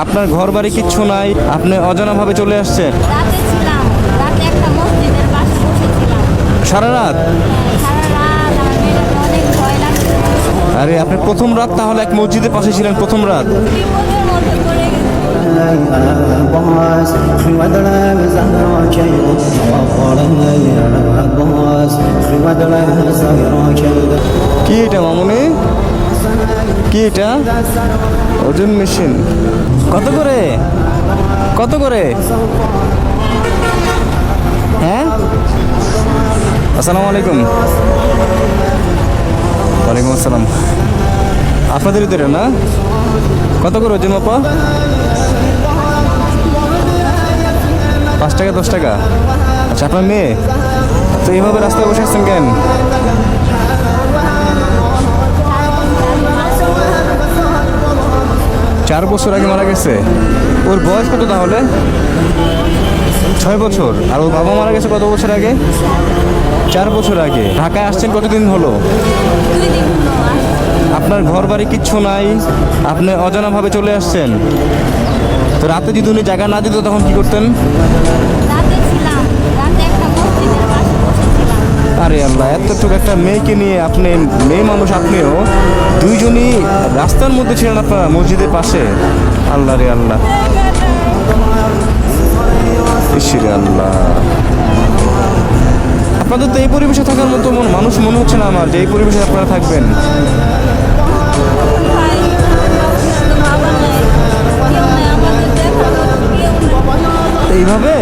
আপনার ঘর বাড়ি কিচ্ছু নাই, আপনি অজানাভাবে চলে আসছেন? রাতে ছিলাম, রাতে একটা মসজিদের পাশে বসেছিলাম। সারা রাত? সারা রাত আমার মেয়েটাকে অনেক ভয় লাগছে। আরে আপনি প্রথম রাত তাহলে এক মসজিদের পাশে ছিলেন প্রথম রাত? বিপদের মধ্যে পড়ে গেছি। কি এটা মামুনি? কি এটা? ওজন মেশিন। কত করে? কত করে? হ্যাঁ, আসসালামু আলাইকুম। ওয়ালাইকুম আসসালাম। আপনাদের ভিতরে না? কত করে ওজন মাপা? 5 টাকা 10 টাকা? আচ্ছা, আপনার মেয়ে তো এইভাবে রাস্তায় বসে আসছেন কেন? চার বছর আগে মারা গেছে। ওর বয়স কত তাহলে? 6 বছর। আর ওর বাবা মারা গেছে কত বছর আগে? 4 বছর আগে। ঢাকায় আসছেন কতদিন হলো? 2 দিন হলো আসছি। আপনার ঘর বাড়ি কিচ্ছু নাই, আপনি অজানাভাবে চলে আসছেন। তো রাতে যদি উনি জায়গা না দিত তখন কি করতেন? রাতে ছিলাম, রাতে একটা মসজিদের পাশে বসেছিলাম। আরে আল্লাহ, এতটুকু একটা মেয়েকে নিয়ে আপনি, মেয়ে মানুষ আপনিও, দুইজনই রাস্তার মধ্যে ছিলেন আপনারা মসজিদের পাশে। আল্লাহ রে আল্লাহ, ইসিরে আল্লাহ। আপনাদের তো এই পরিবেশে থাকার মতো মানুষ মনে হচ্ছে না আমার, যে এই পরিবেশে আপনারা থাকবেন। ভাই, বাবা নাই, কেউ নাই আমাদের দেখার মতো, কেউ নাই। এইভাবে